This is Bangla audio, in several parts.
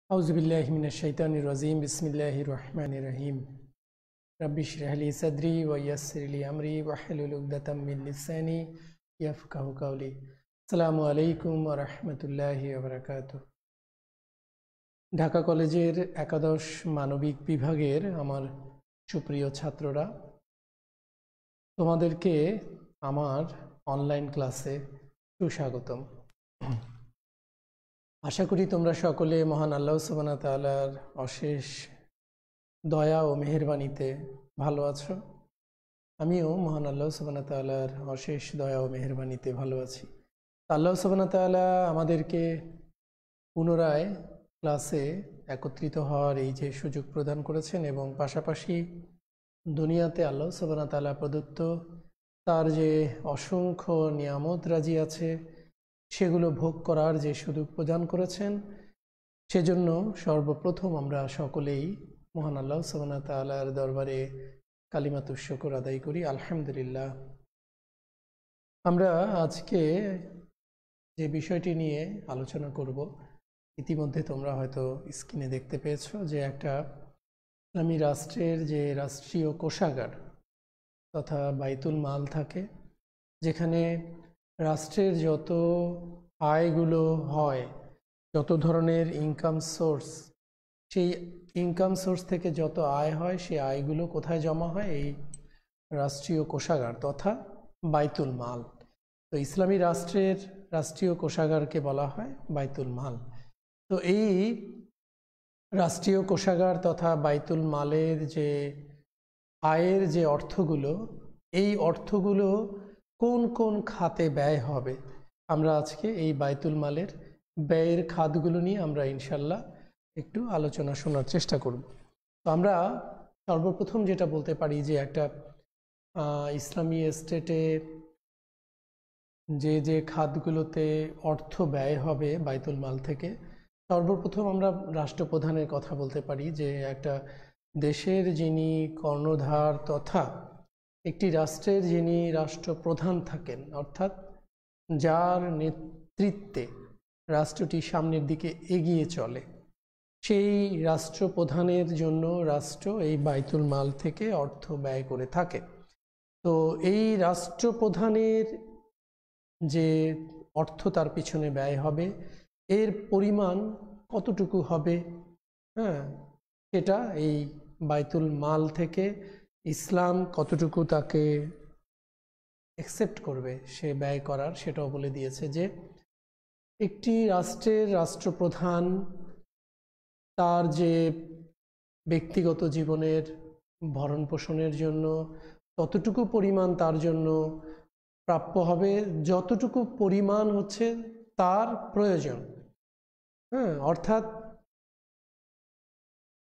আউযুবিল্লাহি মিনাশ শাইতানির রাজিম বিসমিল্লাহির রহমানির রহিম রব্বি ইশরাহ লি সাদরি ওয়া ইয়াসসির লি আমরি ওয়াহলুল উকদাতাম মিন লিসানি ইয়াফকাহু কাওলি। আসসালামু আলাইকুম ওয়া রাহমাতুল্লাহি ওয়া বারাকাতুহু। ঢাকা কলেজের একাদশ মানবিক বিভাগের আমার সুপ্রিয় ছাত্ররা, তোমাদেরকে আমার অনলাইন ক্লাসে সুস্বাগতম। আশা করি তোমরা সকলে মহান আল্লাহ সুবহানাহু ওয়া তাআলার অশেষ দয়া ও মেহেরবানিতে ভালো আছো। আমিও মহান আল্লাহ সুবহানাহু ওয়া তাআলার অশেষ দয়া ও মেহেরবানিতে ভালো আছি। আল্লাহ সুবহানাহু ওয়া তাআলা আমাদেরকে পুনরায় ক্লাসে একত্রিত হওয়ার এই যে সুযোগ প্রদান করেছেন এবং পাশাপাশি দুনিয়াতে আল্লাহ সুবহানাহু ওয়া তাআলা প্রদত্ত তার যে অসংখ্য নিয়ামত রাজি আছে সেগুলো ভোগ করার যে সুযোগ প্রদান করেছেন, সেজন্য সর্বপ্রথম আমরা সকলেই মহান আল্লাহ সুবহানাহু ওয়া তাআলার দরবারে কালিমাতুশ শুকর আদায় করি, আলহামদুলিল্লাহ। আমরা আজকে যে বিষয়টি নিয়ে আলোচনা করব, ইতিমধ্যে তোমরা হয়তো স্ক্রিনে দেখতে পেয়েছো যে একটা ইসলামী রাষ্ট্রের যে রাষ্ট্রীয় কোষাগার তথা বাইতুল মাল থাকে, যেখানে রাষ্ট্রের যত আয়গুলো হয়, যত ধরনের ইনকাম সোর্স, সেই ইনকাম সোর্স থেকে যত আয় হয় সেই আয়গুলো কোথায় জমা হয়? এই রাষ্ট্রীয় কোষাগার তথা বাইতুল মাল। তো ইসলামী রাষ্ট্রের রাষ্ট্রীয় কোষাগারকে বলা হয় বাইতুল মাল। তো এই রাষ্ট্রীয় কোষাগার তথা বাইতুল মালের যে আয়ের যে অর্থগুলো, এই অর্থগুলো কোন কোন খাতে ব্যয় হবে, আমরা আজকে এই বাইতুল মালের ব্যয়ের খাতগুলো নিয়ে আমরা ইনশাল্লাহ একটু আলোচনা শোনার চেষ্টা করব। তো আমরা সর্বপ্রথম যেটা বলতে পারি যে একটা ইসলামী স্টেটে যে যে খাতগুলোতে অর্থ ব্যয় হবে বাইতুল মাল থেকে, সর্বপ্রথম আমরা রাষ্ট্রপ্রধানের কথা বলতে পারি। যে একটা দেশের যিনি কর্ণধার তথা একটি রাষ্ট্রের যিনি রাষ্ট্রপ্রধান থাকেন, অর্থাৎ যার নেতৃত্বে রাষ্ট্রটি সামনের দিকে এগিয়ে চলে, সেই রাষ্ট্রপ্রধানের জন্য রাষ্ট্র এই বাইতুল মাল থেকে অর্থ ব্যয় করে থাকে। তো এই রাষ্ট্রপ্রধানের যে অর্থ তার পিছনে ব্যয় হবে, এর পরিমাণ কতটুকু হবে, সেটা এই বাইতুল মাল থেকে ইসলাম কতটুকু তাকে অ্যাকসেপ্ট করবে সে ব্যয় করার, সেটাও বলে দিয়েছে। যে একটি রাষ্ট্রের রাষ্ট্রপ্রধান তার যে ব্যক্তিগত জীবনের ভরণ পোষণের জন্য ততটুকু পরিমাণ তার জন্য প্রাপ্য হবে, যতটুকু পরিমাণ হচ্ছে তার প্রয়োজন। অর্থাৎ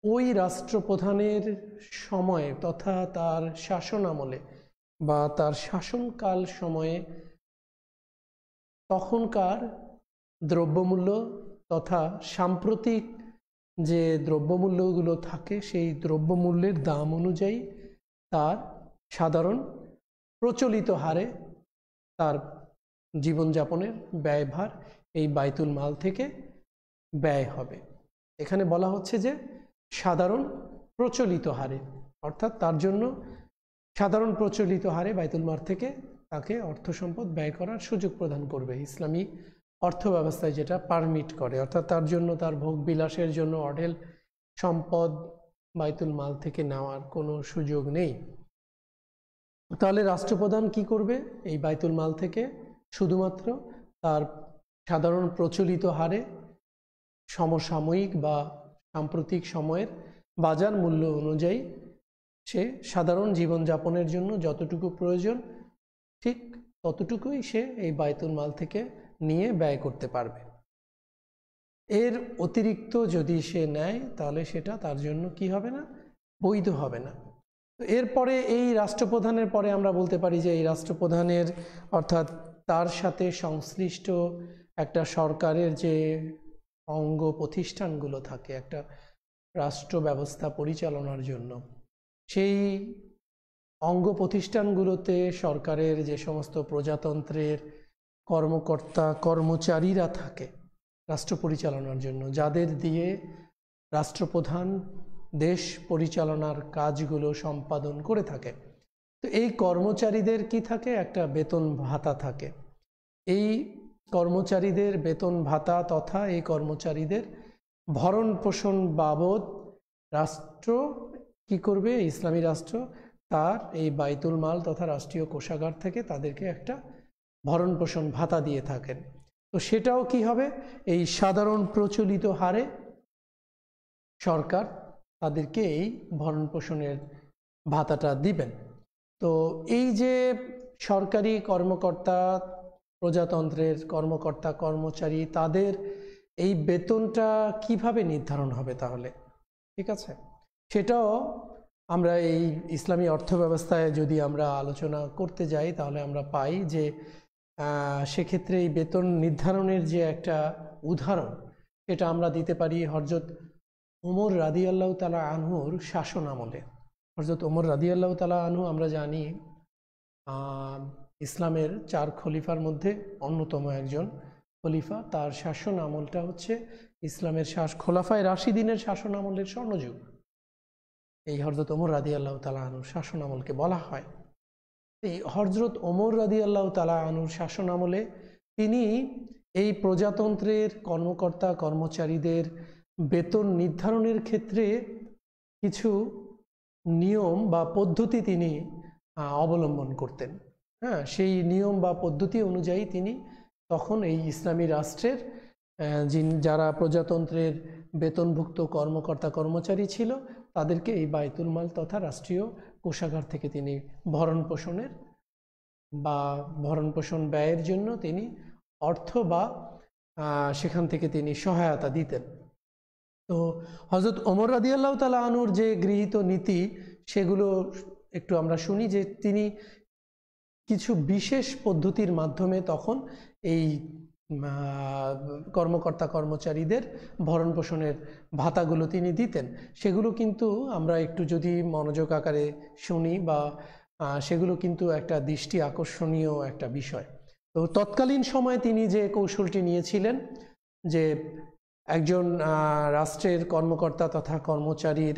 ওই রাষ্ট্রপ্রধানের সময়ে তথা তার শাসন আমলে বা তার শাসনকাল সময়ে তখনকার দ্রব্যমূল্য তথা সাম্প্রতিক যে দ্রব্যমূল্যগুলো থাকে, সেই দ্রব্যমূল্যের দাম অনুযায়ী তার সাধারণ প্রচলিত হারে তার জীবনযাপনের ব্যয়ভার এই বাইতুল মাল থেকে ব্যয় হবে। এখানে বলা হচ্ছে যে সাধারণ প্রচলিত হারে, অর্থাৎ তার জন্য সাধারণ প্রচলিত হারে বাইতুল মাল থেকে তাকে অর্থ সম্পদ ব্যয় করার সুযোগ প্রদান করবে ইসলামী অর্থ ব্যবস্থায়, যেটা পারমিট করে। অর্থাৎ তার জন্য তার ভোগ বিলাসের জন্য অঢেল সম্পদ বাইতুল মাল থেকে নেওয়ার কোনো সুযোগ নেই। তাহলে রাষ্ট্রপ্রধান কি করবে? এই বাইতুল মাল থেকে শুধুমাত্র তার সাধারণ প্রচলিত হারে সমসাময়িক বা সাম্প্রতিক সময়ের বাজার মূল্য অনুযায়ী সে সাধারণ জীবনযাপনের জন্য যতটুকু প্রয়োজন ঠিক ততটুকুই সে এই বাইতুল মাল থেকে নিয়ে ব্যয় করতে পারবে। এর অতিরিক্ত যদি সে নেয় তাহলে সেটা তার জন্য কি হবে না? বৈধ হবে না। তো এরপরে এই রাষ্ট্রপ্রধানের পরে আমরা বলতে পারি যে এই রাষ্ট্রপ্রধানের অর্থাৎ তার সাথে সংশ্লিষ্ট একটা সরকারের যে অঙ্গ প্রতিষ্ঠানগুলো থাকে একটা রাষ্ট্র ব্যবস্থা পরিচালনার জন্য, সেই অঙ্গ প্রতিষ্ঠানগুলোতে সরকারের যে সমস্ত প্রজাতন্ত্রের কর্মকর্তা কর্মচারীরা থাকে রাষ্ট্র পরিচালনার জন্য, যাদের দিয়ে রাষ্ট্রপ্রধান দেশ পরিচালনার কাজগুলো সম্পাদন করে থাকে। তো এই কর্মচারীদের কি থাকে? একটা বেতন ভাতা থাকে। এই কর্মচারীদের বেতন ভাতা তথা এই কর্মচারীদের ভরণ পোষণ বাবদ রাষ্ট্র কি করবে? ইসলামী রাষ্ট্র তার এই বাইতুল মাল তথা রাষ্ট্রীয় কোষাগার থেকে তাদেরকে একটা ভরণ পোষণ ভাতা দিয়ে থাকেন। তো সেটাও কি হবে? এই সাধারণ প্রচলিত হারে সরকার তাদেরকে এই ভরণ পোষণের ভাতাটা দিবেন। তো এই যে সরকারি কর্মকর্তা, প্রজাতন্ত্রের কর্মকর্তা কর্মচারী, তাদের এই বেতনটা কিভাবে নির্ধারণ হবে তাহলে? ঠিক আছে, সেটাও আমরা এই ইসলামী অর্থব্যবস্থায় যদি আমরা আলোচনা করতে যাই তাহলে আমরা পাই যে সেক্ষেত্রে এই বেতন নির্ধারণের যে একটা উদাহরণ সেটা আমরা দিতে পারি হযরত ওমর রাদিয়াল্লাহু তাআলা আনহুর শাসন আমলে। হযরত ওমর রাদিয়াল্লাহু তাআলা আনহু আমরা জানি ইসলামের 4 খলিফার মধ্যে অন্যতম একজন খলিফা। তার শাসন আমলটা হচ্ছে ইসলামের খোলাফায়ে রাশিদিনের শাসন আমলের স্বর্ণযুগ। এই হযরত ওমর রাদিয়াল্লাহু তাআলা আনহুর শাসন আমলকে বলা হয়। এই হযরত ওমর রাদিয়াল্লাহু তাআলা আনহুর শাসন আমলে তিনি এই প্রজাতন্ত্রের কর্মকর্তা কর্মচারীদের বেতন নির্ধারণের ক্ষেত্রে কিছু নিয়ম বা পদ্ধতি তিনি অবলম্বন করতেন। হ্যাঁ, সেই নিয়ম বা পদ্ধতি অনুযায়ী তিনি তখন এই ইসলামী রাষ্ট্রের যারা প্রজাতন্ত্রের বেতনভুক্ত কর্মকর্তা কর্মচারী ছিল তাদেরকে এই বাইতুল মাল তথা রাষ্ট্রীয় কোষাগার থেকে তিনি ভরণ পোষণ ব্যয়ের জন্য তিনি অর্থ বা সেখান থেকে তিনি সহায়তা দিতেন। তো হযরত ওমর রাদিয়াল্লাহু তাআলা আনহুর যে গৃহীত নীতি সেগুলো একটু আমরা শুনি যে তিনি কিছু বিশেষ পদ্ধতির মাধ্যমে তখন এই কর্মকর্তা কর্মচারীদের ভরণ পোষণের ভাতাগুলো তিনি দিতেন। সেগুলো কিন্তু আমরা একটু যদি মনোযোগ আকারে শুনি বা সেগুলো কিন্তু একটা দৃষ্টি আকর্ষণীয় একটা বিষয়। তো তৎকালীন সময়ে তিনি যে কৌশলটি নিয়েছিলেন যে একজন রাষ্ট্রের কর্মকর্তা তথা কর্মচারীর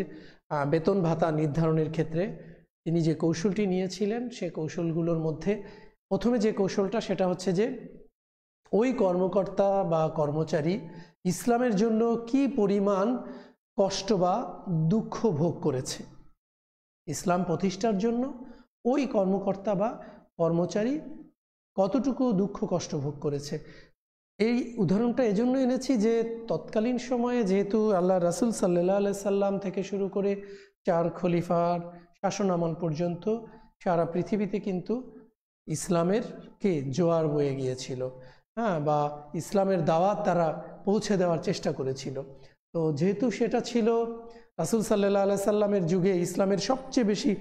বেতন ভাতা নির্ধারণের ক্ষেত্রে তিনি যে কৌশলটি নিয়েছিলেন সে কৌশলগুলোর মধ্যে প্রথমে যে কৌশলটা সেটা হচ্ছে যে ওই কর্মকর্তা বা কর্মচারী ইসলামের জন্য কি পরিমাণ কষ্ট বা দুঃখ ভোগ করেছে, ইসলাম প্রতিষ্ঠার জন্য ওই কর্মকর্তা বা কর্মচারী কতটুকু দুঃখ কষ্ট ভোগ করেছে। এই উদাহরণটা এজন্য এনেছি যে তৎকালীন সময়ে যেহেতু আল্লাহ রাসূল সাল্লাল্লাহু আলাইহি সাল্লাম থেকে শুরু করে 4 খলিফার শাসন আমল পর্যন্ত সারা পৃথিবীতে কিন্তু ইসলামের জোয়ার বয়ে গিয়েছিল। হ্যাঁ, বা ইসলামের দাওয়াত তারা পৌঁছে দেওয়ার চেষ্টা করেছিল। তো যেহেতু সেটা ছিল রাসূল সাল্লাল্লাহু আলাইহি সাল্লামের যুগে ইসলামের সবচেয়ে বেশি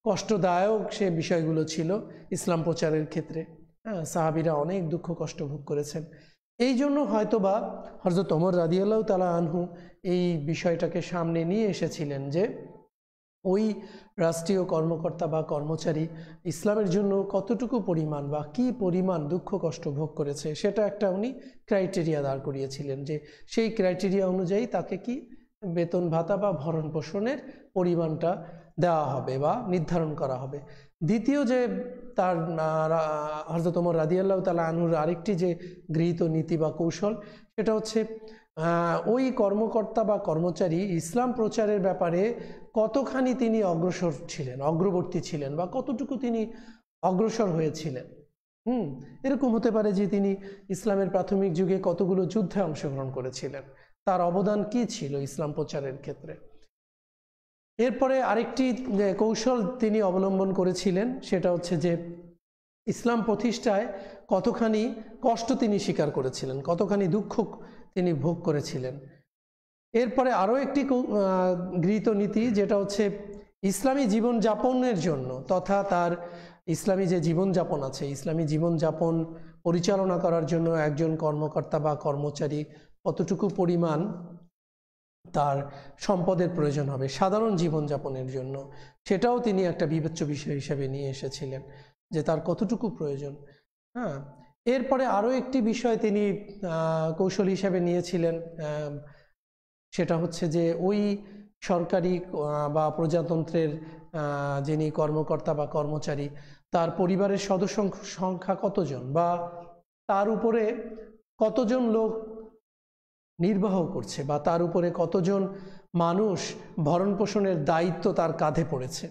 কষ্টদায়ক সে বিষয়গুলো ছিল ইসলাম প্রচারের ক্ষেত্রে। হ্যাঁ, সাহাবীরা অনেক দুঃখ কষ্ট ভোগ করেছেন। এই জন্য হয়তোবা হযরত ওমর রাদিয়াল্লাহু তাআলা আনহু এই বিষয়টাকে সামনে নিয়ে এসেছিলেন যে ওই রাষ্ট্রীয় কর্মকর্তা বা কর্মচারী ইসলামের জন্য কতটুকু পরিমাণ বা কি পরিমাণ দুঃখ কষ্ট ভোগ করেছে সেটা একটা উনি ক্রাইটেরিয়া দাঁড় করিয়েছিলেন যে সেই ক্রাইটেরিয়া অনুযায়ী তাকে কি বেতন ভাতা বা ভরণ পোষণের পরিমাণটা দেওয়া হবে বা নির্ধারণ করা হবে। দ্বিতীয় যে তার হযরত ওমর রাদিয়াল্লাহু তাআলা আনহুর আরেকটি যে গৃহীত নীতি বা কৌশল সেটা হচ্ছে ওই কর্মকর্তা বা কর্মচারী ইসলাম প্রচারের ব্যাপারে কতখানি তিনি অগ্রবর্তী ছিলেন বা কতটুকু তিনি অগ্রসর হয়েছিলেন। এরকম হতে পারে যে তিনি ইসলামের প্রাথমিক যুগে কতগুলো যুদ্ধে অংশগ্রহণ করেছিলেন, তার অবদান কি ছিল ইসলাম প্রচারের ক্ষেত্রে। এরপরে আরেকটি কৌশল তিনি অবলম্বন করেছিলেন সেটা হচ্ছে যে ইসলাম প্রতিষ্ঠায় কতখানি কষ্ট তিনি স্বীকার করেছিলেন, কতখানি দুঃখ তিনি ভোগ করেছিলেন। এরপরে আরও একটি গৃহীত নীতি যেটা হচ্ছে ইসলামী জীবনযাপনের জন্য তথা তার ইসলামী যে জীবনযাপন আছে ইসলামী জীবনযাপন পরিচালনা করার জন্য একজন কর্মকর্তা বা কর্মচারী কতটুকু পরিমাণ তার সম্পদের প্রয়োজন হবে সাধারণ জীবনযাপনের জন্য, সেটাও তিনি একটা বিবেচ্য বিষয় হিসেবে নিয়ে এসেছিলেন যে তার কতটুকু প্রয়োজন। হ্যাঁ, এরপরে আরও একটি বিষয় তিনি কৌশল হিসেবে নিয়েছিলেন সেটা হচ্ছে যে ওই সরকারি বা প্রজাতন্ত্রের যিনি কর্মকর্তা বা কর্মচারী, তার পরিবারের সদস্য সংখ্যা কতজন, বা তার উপরে কতজন লোক নির্বাহ করছে, বা তার উপরে কতজন মানুষ ভরণ পোষণের দায়িত্ব তার কাঁধে পড়েছে।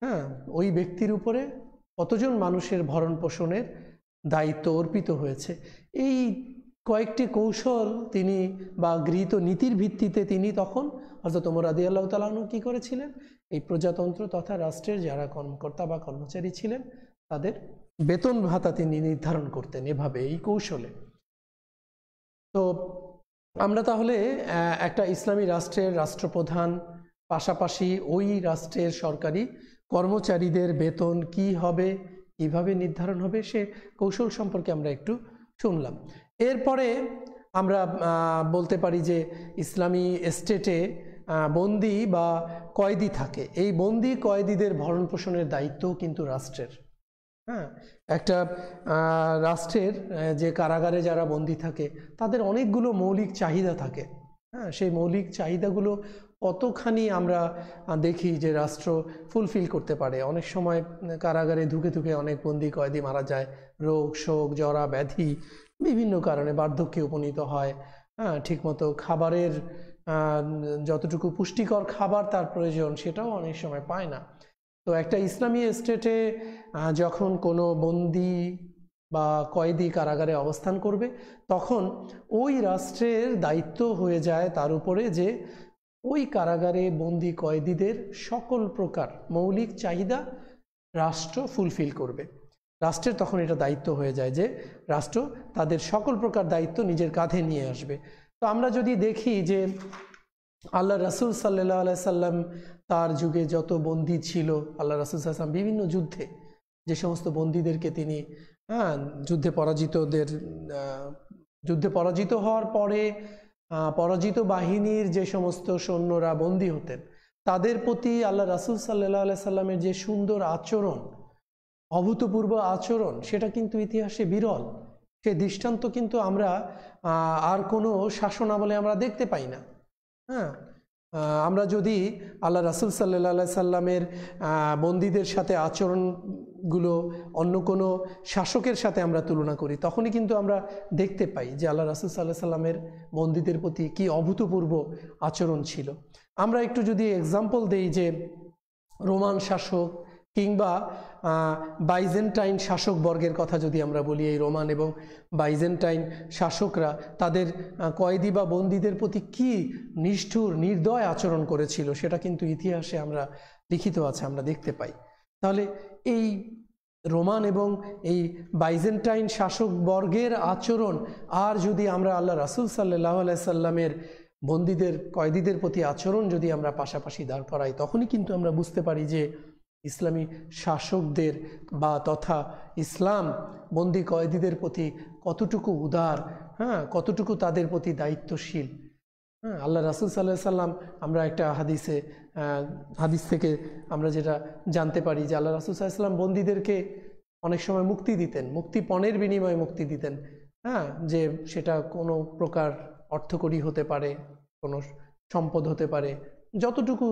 হ্যাঁ, ওই ব্যক্তির উপরে কতজন মানুষের ভরণ পোষণের দায়িত্ব অর্পিত হয়েছে। এই কয়েকটি কৌশল তিনি বা গৃহীত নীতির ভিত্তিতে তিনি তখন হযরত ওমর রাদিয়াল্লাহু তাআলা আনহু কি করেছিলেন, এই প্রজাতন্ত্র তথা রাষ্ট্রের যারা কর্মকর্তা বা কর্মচারী ছিলেন তাদের বেতন ভাতা তিনি নির্ধারণ করতেন এভাবে, এই কৌশলে। তো আমরা তাহলে একটা ইসলামী রাষ্ট্রের রাষ্ট্রপ্রধান, পাশাপাশি ওই রাষ্ট্রের সরকারি কর্মচারীদের বেতন কি হবে, কিভাবে নির্ধারণ হবে, সে কৌশল সম্পর্কে আমরা একটু শুনলাম। এরপরে আমরা বলতে পারি যে ইসলামী স্টেটে বন্দি বা কয়েদি থাকে। এই বন্দি কয়েদিদের ভরণ পোষণের দায়িত্বও কিন্তু রাষ্ট্রের। হ্যাঁ, একটা রাষ্ট্রের যে কারাগারে যারা বন্দী থাকে তাদের অনেকগুলো মৌলিক চাহিদা থাকে। হ্যাঁ, সেই মৌলিক চাহিদাগুলো কতখানি আমরা দেখি যে রাষ্ট্র ফুলফিল করতে পারে। অনেক সময় কারাগারে ধুকে ধুকে অনেক বন্দি কয়েদি মারা যায়, রোগ শোক জরা ব্যাধি বিভিন্ন কারণে, বার্ধক্যে উপনীত হয়। হ্যাঁ, ঠিকমতো খাবারের যতটুকু পুষ্টিকর খাবার তার প্রয়োজন সেটাও অনেক সময় পায় না। তো একটা ইসলামী স্টেটে যখন কোনো বন্দি বা কয়েদি কারাগারে অবস্থান করবে, তখন ওই রাষ্ট্রের দায়িত্ব হয়ে যায় তার উপরে যে ওই কারাগারে বন্দি কয়েদিদের সকল প্রকার মৌলিক চাহিদা রাষ্ট্র ফুলফিল করবে। রাষ্ট্রের তখন এটা দায়িত্ব হয়ে যায় যে রাষ্ট্র তাদের সকল প্রকার দায়িত্ব নিজের কাঁধে নিয়ে আসবে। তো আমরা যদি দেখি যে আল্লাহ রাসূল সাল্লাল্লাহু আলাইহি সাল্লাম তার যুগে যত বন্দী ছিল, আল্লাহ রাসূল সাল্লাল্লাহু আলাইহি সাল্লাম বিভিন্ন যুদ্ধে যে সমস্ত বন্দীদেরকে তিনি যুদ্ধে পরাজিত হওয়ার পরে পরাজিত বাহিনীর যে সমস্ত সৈন্যরা বন্দী হতেন তাদের প্রতি আল্লাহ রাসূল সাল্লাল্লাহু আলাইহি সাল্লামের যে সুন্দর আচরণ, অভূতপূর্ব আচরণ, সেটা কিন্তু ইতিহাসে বিরল। সে দৃষ্টান্ত কিন্তু আমরা আর কোনো শাসন আমলে আমরা দেখতে পাই না। হ্যাঁ, আমরা যদি আল্লাহ রাসূল সাল্লাল্লাহু আলাইহি সাল্লামের বন্দীদের সাথে আচরণগুলো অন্য কোনো শাসকের সাথে আমরা তুলনা করি, তখনই কিন্তু আমরা দেখতে পাই যে আল্লাহ রাসূল সাল্লাল্লাহু আলাইহি সাল্লামের বন্দীদের প্রতি কি অভূতপূর্ব আচরণ ছিল। আমরা একটু যদি এক্সাম্পল দেই যে রোমান শাসক কিংবা বাইজেন্টাইন শাসক বর্গের কথা যদি আমরা বলি, এই রোমান এবং বাইজেন্টাইন শাসকরা তাদের কয়েদি বা বন্দীদের প্রতি কি নিষ্ঠুর নির্দয় আচরণ করেছিল সেটা কিন্তু ইতিহাসে আমরা লিখিত আছে, আমরা দেখতে পাই। তাহলে এই রোমান এবং এই বাইজেন্টাইন শাসক বর্গের আচরণ আর যদি আমরা আল্লাহ রাসূল সাল্লাল্লাহু আলাইহি সাল্লামের বন্দীদের কয়েদিদের প্রতি আচরণ যদি আমরা পাশাপাশি দাঁড় করাই, তখনই কিন্তু আমরা বুঝতে পারি যে ইসলামী শাসকদের বা তথা ইসলাম বন্দী কয়েদিদের প্রতি কতটুকু উদার, হ্যাঁ, কতটুকু তাদের প্রতি দায়িত্বশীল। হ্যাঁ, আল্লাহ রাসূল সাল্লাল্লাহু আলাইহি সাল্লাম, আমরা একটা হাদিস থেকে আমরা যেটা জানতে পারি যে আল্লাহ রাসূল সাল্লাল্লাহু আলাইহি সাল্লাম বন্দীদেরকে অনেক সময় মুক্তি দিতেন, মুক্তিপণের বিনিময়ে মুক্তি দিতেন। হ্যাঁ, যে সেটা কোনো প্রকার অর্থকড়ি হতে পারে, কোনো সম্পদ হতে পারে, যতটুকু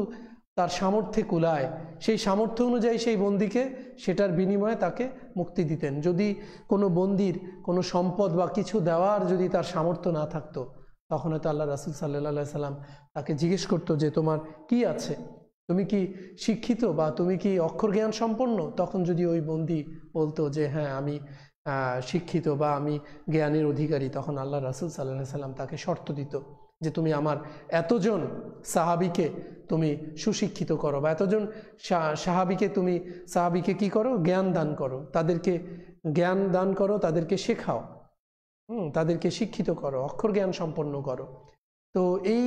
তার সামর্থ্যে কুলায় সেই সামর্থ্য অনুযায়ী সেই বন্দীকে সেটার বিনিময়ে তাকে মুক্তি দিতেন। যদি কোনো বন্দীর কোনো সম্পদ বা কিছু দেওয়ার যদি তার সামর্থ্য না থাকতো, তখন হয়তো আল্লাহ রাসূল সাল্লাল্লাহু আলাইহি সাল্লাম তাকে জিজ্ঞেস করতো যে তোমার কি আছে, তুমি কি শিক্ষিত বা তুমি কি অক্ষর জ্ঞান সম্পন্ন? তখন যদি ওই বন্দী বলতো যে হ্যাঁ আমি শিক্ষিত বা আমি জ্ঞানের অধিকারী, তখন আল্লাহ রাসূল সাল্লাল্লাহু আলাইহি সাল্লাম তাকে শর্ত দিত যে তুমি আমার এতজন সাহাবীকে তুমি সুশিক্ষিত করো, বা এতজন সাহাবীকে কি করো, জ্ঞান দান করো, তাদেরকে জ্ঞান দান করো, তাদেরকে শেখাও, তাদেরকে শিক্ষিত করো, অক্ষর জ্ঞান সম্পন্ন করো। তো এই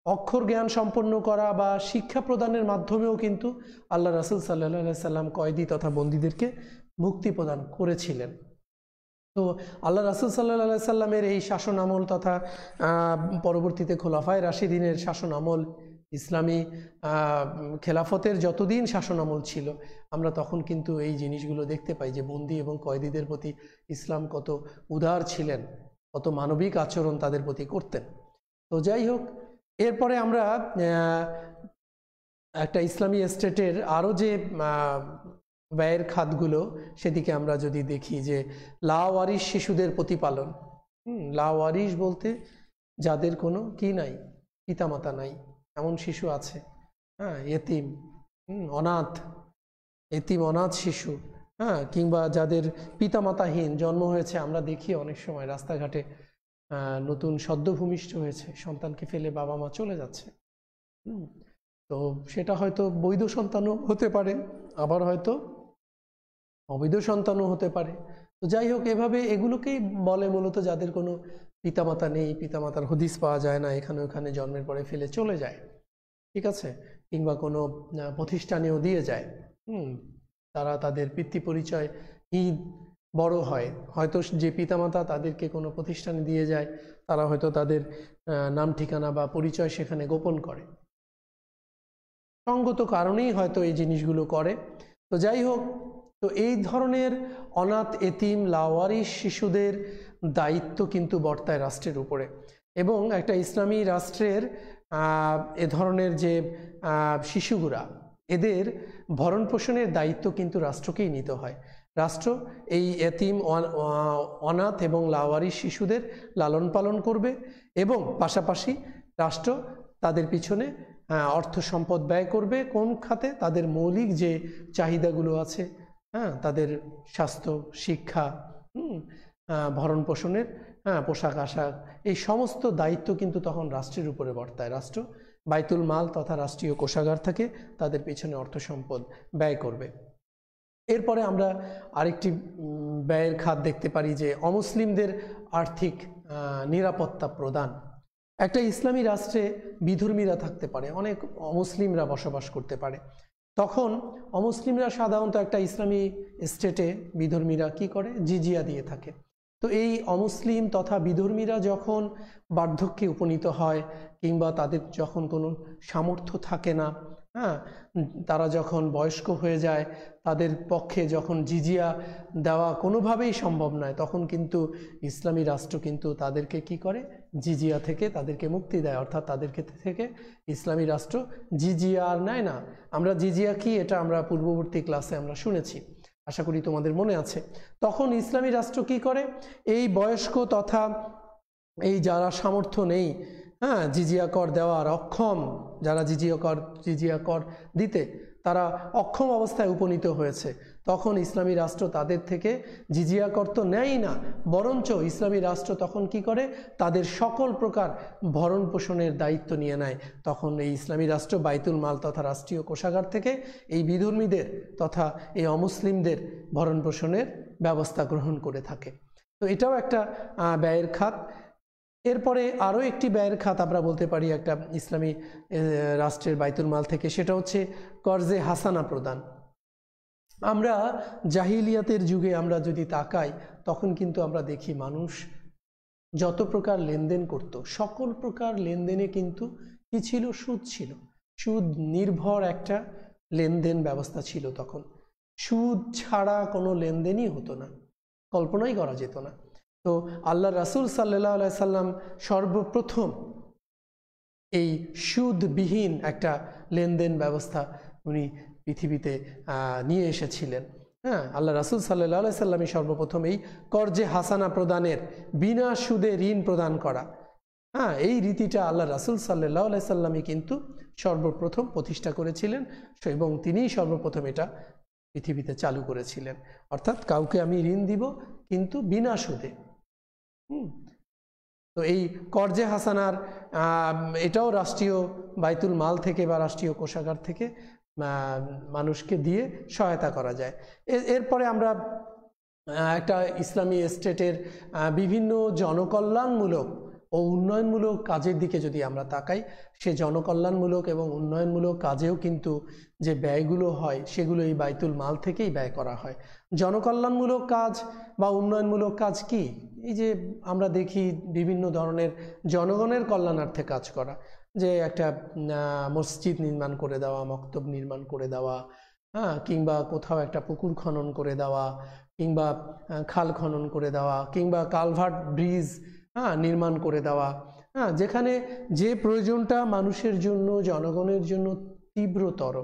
অক্ষর জ্ঞান সম্পন্ন করা বা শিক্ষা প্রদানের মাধ্যমেও কিন্তু আল্লাহ রাসূল সাল্লাল্লাহু আলাইহি সাল্লাম কয়েদি তথা বন্দীদেরকে মুক্তি প্রদান করেছিলেন। তো আল্লাহ রাসূল সাল্লাল্লাহু আলাইহি সাল্লামের এই শাসন আমল তথা পরবর্তীতে খোলাফায়ে রাশিদিনের শাসন আমল, ইসলামী খেলাফতের যতদিন শাসন আমল ছিল, আমরা তখন কিন্তু এই জিনিসগুলো দেখতে পাই যে বন্দী এবং কয়েদিদের প্রতি ইসলাম কত উদার ছিলেন, কত মানবিক আচরণ তাদের প্রতি করতেন। তো যাই হোক, এরপরে আমরা একটা ইসলামী স্টেটের আরও যে ব্যয়ের খাতগুলো সেদিকে আমরা যদি দেখি, যে লাওয়ারিশ শিশুদের প্রতিপালন। লাওয়ারিশ বলতে যাদের কোনো কি নাই, পিতামাতা নাই, এমন শিশু আছে, হ্যাঁ, এতিম, অনাথ, এতিম অনাথ শিশু, হ্যাঁ, কিংবা যাদের পিতামাতাহীন জন্ম হয়েছে। আমরা দেখি অনেক সময় রাস্তাঘাটে নতুন সদ্যভূমিষ্ঠ হয়েছে সন্তানকে ফেলে বাবা মা চলে যাচ্ছে। তো সেটা হয়তো বৈধ সন্তানও হতে পারে, আবার হয়তো অবৈধ সন্তানও হতে পারে। তো যাই হোক, এভাবে এগুলোকেই বলে মূলত যাদের কোনো পিতামাতা নেই, পিতামাতার হদিস পাওয়া যায় না, এখানে ওখানে জন্মের পরে ফেলে চলে যায়, ঠিক আছে, কিংবা কোনো প্রতিষ্ঠানেও দিয়ে যায়। তারা তাদের পিতৃ পরিচয় বড় হয়, হয়তো যে পিতামাতা তাদেরকে কোনো প্রতিষ্ঠানে দিয়ে যায়, তারা হয়তো তাদের নাম ঠিকানা বা পরিচয় সেখানে গোপন করে, সঙ্গত কারণেই হয়তো এই জিনিসগুলো করে। তো যাই হোক, তো এই ধরনের অনাথ, এতিম, লাওয়ারিশ শিশুদের দায়িত্ব কিন্তু বর্তায় রাষ্ট্রের উপরে। এবং একটা ইসলামী রাষ্ট্রের এ ধরনের যে শিশুগুলা, এদের ভরণ পোষণের দায়িত্ব কিন্তু রাষ্ট্রকেই নিতে হয়। রাষ্ট্র এই এতিম, অনাথ এবং লাওয়ারিশ শিশুদের লালন পালন করবে, এবং পাশাপাশি রাষ্ট্র তাদের পিছনে অর্থ সম্পদ ব্যয় করবে। কোন খাতে? তাদের মৌলিক যে চাহিদাগুলো আছে, হ্যাঁ, তাদের স্বাস্থ্য, শিক্ষা, ভরণ পোষণের, পোশাক আশাক, এই সমস্ত দায়িত্ব কিন্তু তখন রাষ্ট্রের উপরে বর্তায়। রাষ্ট্র বাইতুল মাল তথা রাষ্ট্রীয় কোষাগার থেকে তাদের পেছনে অর্থ সম্পদ ব্যয় করবে। এরপরে আমরা আরেকটি ব্যয়ের খাত দেখতে পারি, যে অমুসলিমদের আর্থিক নিরাপত্তা প্রদান। একটা ইসলামী রাষ্ট্রে বিধর্মীরা থাকতে পারে, অনেক অমুসলিমরা বসবাস করতে পারে। তখন অমুসলিমরা সাধারণত একটা ইসলামী স্টেটে বিধর্মীরা কি করে? জিজিয়া দিয়ে থাকে। তো এই অমুসলিম তথা বিধর্মীরা যখন বার্ধক্যে উপনীত হয়, কিংবা তাদের যখন কোনো সামর্থ্য থাকে না, হ্যাঁ, তারা যখন বয়স্ক হয়ে যায়, তাদের পক্ষে যখন জিজিয়া দেওয়া কোনোভাবেই সম্ভব নয়, তখন কিন্তু ইসলামী রাষ্ট্র কিন্তু তাদেরকে কি করে? জিজিয়া থেকে তাদেরকে মুক্তি দেয়, অর্থাৎ তাদেরকে থেকে ইসলামী রাষ্ট্র জিজিয়া আর নেয় না। আমরা জিজিয়া কি, এটা আমরা পূর্ববর্তী ক্লাসে আমরা শুনেছি, আশা করি তোমাদের মনে আছে। তখন ইসলামী রাষ্ট্র কি করে? এই বয়স্ক তথা এই যারা সামর্থ্য নেই, হ্যাঁ, জিজিয়া কর দেওয়ার অক্ষম, যারা জিজিয়া কর দিতে তারা অক্ষম অবস্থায় উপনীত হয়েছে, তখন ইসলামী রাষ্ট্র তাদের থেকে জিজিয়া কর তো নেয়ই না, বরঞ্চ ইসলামী রাষ্ট্র তখন কি করে? তাদের সকল প্রকার ভরণ পোষণের দায়িত্ব নিয়ে নেয়। তখন এই ইসলামী রাষ্ট্র বাইতুল মাল তথা রাষ্ট্রীয় কোষাগার থেকে এই বিধর্মীদের তথা এই অমুসলিমদের ভরণ পোষণের ব্যবস্থা গ্রহণ করে থাকে। তো এটাও একটা ব্যয়ের খাত। এরপরে আরও একটি ব্যয়ের খাত আমরা বলতে পারি একটা ইসলামী রাষ্ট্রের বাইতুল মাল থেকে, সেটা হচ্ছে কর্জে হাসানা প্রদান। আমরা জাহিলিয়াতের যুগে আমরা যদি তাকাই, তখন কিন্তু আমরা দেখি মানুষ যত প্রকার লেনদেন করত, সকল প্রকার লেনদেনে কিন্তু কি ছিল? সুদ ছিল। সুদ নির্ভর একটা লেনদেন ব্যবস্থা ছিল তখন। সুদ ছাড়া কোনো লেনদেনই হতো না, কল্পনাই করা যেত না। তো আল্লাহ রাসূল সাল্লাল্লাহু আলাইহি সাল্লাম সর্বপ্রথম এই সুদবিহীন একটা লেনদেন ব্যবস্থা উনি পৃথিবীতে নিয়ে এসেছিলেন। হ্যাঁ, আল্লাহ রাসূল সাল্লাল্লাহু আলাইহি সাল্লামই সর্বপ্রথম এই কর্জে হাসানা প্রদানের, বিনা সুদে ঋণ প্রদান করা, হ্যাঁ, এই রীতিটা আল্লাহ রাসূল সাল্লাল্লাহু আলাইহি সাল্লামই কিন্তু সর্বপ্রথম প্রতিষ্ঠা করেছিলেন, এবং তিনিই সর্বপ্রথম এটা পৃথিবীতে চালু করেছিলেন। অর্থাৎ কাউকে আমি ঋণ দিব কিন্তু বিনা সুদে। তো এই কর্জে হাসানার এটাও রাষ্ট্রীয় বাইতুল মাল থেকে বা রাষ্ট্রীয় কোষাগার থেকে মানুষকে দিয়ে সহায়তা করা যায়। এরপরে আমরা একটা ইসলামী স্টেটের বিভিন্ন জনকল্যাণমূলক ও উন্নয়নমূলক কাজের দিকে যদি আমরা তাকাই, সে জনকল্যাণমূলক এবং উন্নয়নমূলক কাজেও কিন্তু যে ব্যয়গুলো হয় সেগুলো এই বাইতুল মাল থেকেই ব্যয় করা হয়। জনকল্যাণমূলক কাজ বা উন্নয়নমূলক কাজ কি? এই যে আমরা দেখি বিভিন্ন ধরনের জনগণের কল্যাণার্থে কাজ করা, যে একটা মসজিদ নির্মাণ করে দেওয়া, মক্তব নির্মাণ করে দেওয়া, হ্যাঁ, কিংবা কোথাও একটা পুকুর খনন করে দেওয়া, কিংবা খাল খনন করে দেওয়া, কিংবা কালভার্ট ব্রিজ নির্মাণ করে দেওয়া, হ্যাঁ, যেখানে যে প্রয়োজনটা মানুষের জন্য, জনগণের জন্য তীব্রতর,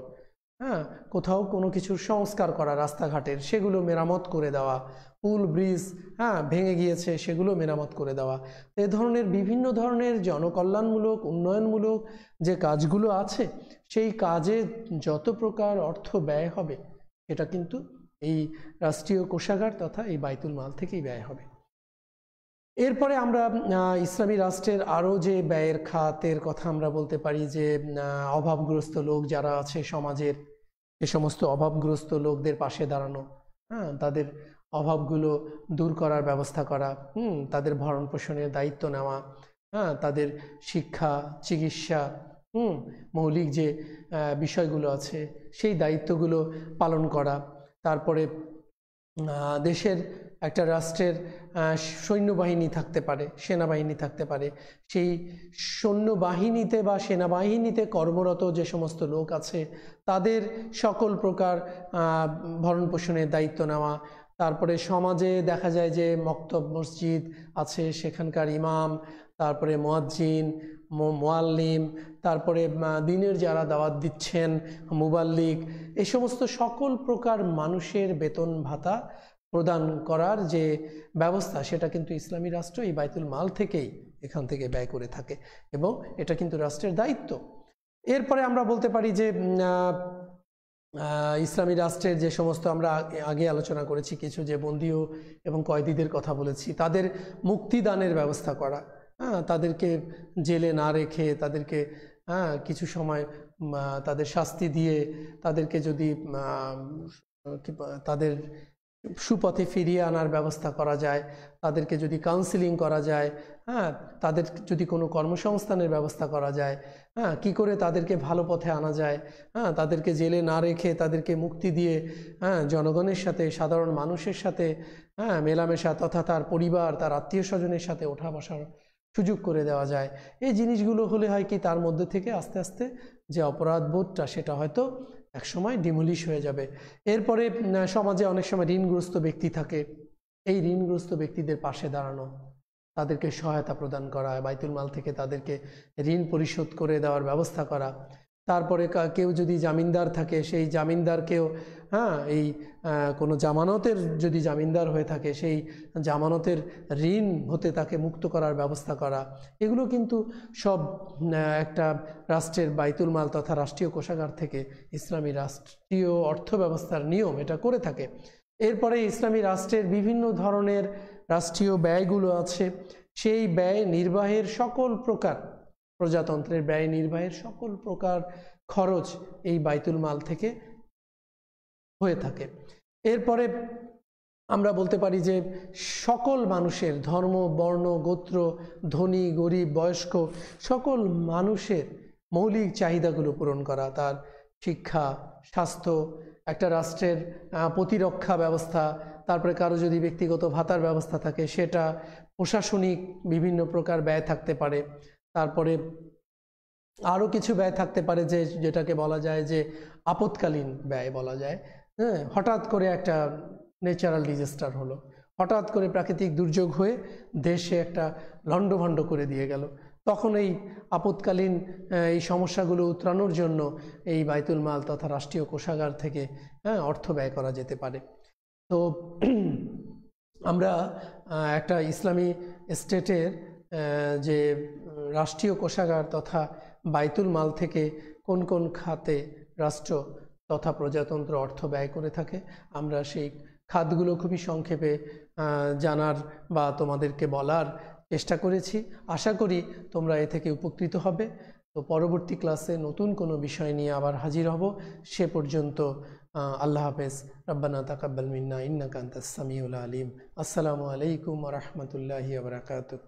হ্যাঁ, কোথাও কোনো কিছুর সংস্কার করা, রাস্তাঘাটের সেগুলো মেরামত করে দেওয়া, পুল ব্রিজ হ্যাঁ ভেঙে গিয়েছে সেগুলো মেরামত করে দেওয়া, এ ধরনের বিভিন্ন ধরনের জনকল্যাণমূলক উন্নয়নমূলক যে কাজগুলো আছে, সেই কাজে যত প্রকার অর্থ ব্যয় হবে সেটা কিন্তু এই রাষ্ট্রীয় কোষাগার তথা এই বাইতুল মাল থেকেই ব্যয় হবে। এরপরে আমরা ইসলামী রাষ্ট্রের আরও যে ব্যয়ের খাতের কথা আমরা বলতে পারি যে অভাবগ্রস্ত লোক যারা আছে সমাজের, যে সমস্ত অভাবগ্রস্ত লোকদের পাশে দাঁড়ানো, হ্যাঁ, তাদের অভাবগুলো দূর করার ব্যবস্থা করা, তাদের ভরণ পোষণের দায়িত্ব নেওয়া, হ্যাঁ, তাদের শিক্ষা, চিকিৎসা, মৌলিক যে বিষয়গুলো আছে সেই দায়িত্বগুলো পালন করা। তারপরে দেশের একটা রাষ্ট্রের সৈন্যবাহিনী থাকতে পারে, সেনাবাহিনী থাকতে পারে, সেই সৈন্যবাহিনীতে বা সেনাবাহিনীতে কর্মরত যে সমস্ত লোক আছে তাদের সকল প্রকার ভরণ পোষণের দায়িত্ব নেওয়া। তারপরে সমাজে দেখা যায় যে মক্তব মসজিদ আছে, সেখানকার ইমাম, তারপরে মুয়াজ্জিন, মুআল্লিম, তারপরে দিনের যারা দাওয়াত দিচ্ছেন, মুবাল্লিগ, এই সমস্ত সকল প্রকার মানুষের বেতন ভাতা প্রদান করার যে ব্যবস্থা সেটা কিন্তু ইসলামী রাষ্ট্র এই বাইতুল মাল থেকেই এখান থেকে ব্যয় করে থাকে এবং এটা কিন্তু রাষ্ট্রের দায়িত্ব। এরপরে আমরা বলতে পারি যে ইসলামী রাষ্ট্রের যে সমস্ত আমরা আগে আলোচনা করেছি কিছু যে বন্দী এবং কয়েদিদের কথা বলেছি, তাদের মুক্তিদানের ব্যবস্থা করা, হ্যাঁ, তাদেরকে জেলে না রেখে তাদেরকে কিছু সময় তাদের শাস্তি দিয়ে তাদেরকে যদি তাদের সুপথে ফিরিয়ে আনার ব্যবস্থা করা যায়, তাদেরকে যদি কাউন্সিলিং করা যায়, হ্যাঁ, তাদের যদি কোনো কর্মসংস্থানের ব্যবস্থা করা যায়, হ্যাঁ, কী করে তাদেরকে ভালো পথে আনা যায়, হ্যাঁ, তাদেরকে জেলে না রেখে তাদেরকে মুক্তি দিয়ে হ্যাঁ জনগণের সাথে, সাধারণ মানুষের সাথে হ্যাঁ মেলামেশা তথা তার পরিবার, তার আত্মীয় স্বজনের সাথে ওঠা বসার সুযোগ করে দেওয়া যায়। এই জিনিসগুলো হলে হয় কি তার মধ্যে থেকে আস্তে আস্তে যে অপরাধবোধটা সেটা হয়তো একসময় ডিমলিশ হয়ে যাবে। এরপরে সমাজে অনেক সময় ঋণগ্রস্ত ব্যক্তি থাকে, এই ঋণগ্রস্ত ব্যক্তিদের পাশে দাঁড়ানো, তাদেরকে সহায়তা প্রদান করা, বাইতুল মাল থেকে তাদেরকে ঋণ পরিশোধ করে দেওয়ার ব্যবস্থা করা। তারপরে কেউ যদি জামিনদার থাকে সেই জামিনদারকেও হ্যাঁ এই কোনো জামানতের যদি জামিনদার হয়ে থাকে সেই জামানতের ঋণ হতে তাকে মুক্ত করার ব্যবস্থা করা, এগুলো কিন্তু সব একটা রাষ্ট্রের বাইতুল মাল তথা রাষ্ট্রীয় কোষাগার থেকে ইসলামী রাষ্ট্রীয় অর্থ ব্যবস্থার নিয়ম এটা করে থাকে। এরপরে ইসলামী রাষ্ট্রের বিভিন্ন ধরনের রাষ্ট্রীয় ব্যয়গুলো আছে, সেই ব্যয় নির্বাহের সকল প্রকার, প্রজাতন্ত্রের ব্যয় নির্বাহের সকল প্রকার খরচ এই বাইতুল মাল থেকে হয়ে থাকে। এরপরে আমরা বলতে পারি যে সকল মানুষের ধর্ম, বর্ণ, গোত্র, ধনী, গরিব, বয়স্ক সকল মানুষের মৌলিক চাহিদাগুলো পূরণ করা, তার শিক্ষা, স্বাস্থ্য, একটা রাষ্ট্রের প্রতিরক্ষা ব্যবস্থা, তারপরে কারো যদি ব্যক্তিগত ভাতার ব্যবস্থা থাকে সেটা, প্রশাসনিক বিভিন্ন প্রকার ব্যয় থাকতে পারে, তারপরে আরও কিছু ব্যয় থাকতে পারে যে যেটাকে বলা যায় যে আপৎকালীন ব্যয় বলা যায়। হ্যাঁ, হঠাৎ করে একটা ন্যাচারাল ডিজাস্টার হলো, হঠাৎ করে প্রাকৃতিক দুর্যোগ হয়ে দেশে একটা লণ্ডভণ্ড করে দিয়ে গেল, তখন এই আপৎকালীন এই সমস্যাগুলো উতরানোর জন্য এই বাইতুল মাল তথা রাষ্ট্রীয় কোষাগার থেকে অর্থ ব্যয় করা যেতে পারে। তো আমরা একটা ইসলামী স্টেটের যে রাষ্ট্রীয় কোষাগার তথা বাইতুল মাল থেকে কোন কোন খাতে রাষ্ট্র তথা প্রজাতন্ত্র অর্থ ব্যয় করে থাকে, আমরা সেই খাতগুলো খুবই সংক্ষেপে জানার বা তোমাদেরকে বলার চেষ্টা করেছি। আশা করি তোমরা এ থেকে উপকৃত হবে। তো পরবর্তী ক্লাসে নতুন কোনো বিষয় নিয়ে আবার হাজির হব। সে পর্যন্ত আল্লাহ হাফেজ। রব্বানা তাকাব্বাল মিন্না ইন্নাকা আনতাস সামিউল আলিম। আসসালামু আলাইকুম ওয়া রাহমাতুল্লাহি ওয়া বারাকাতুহু।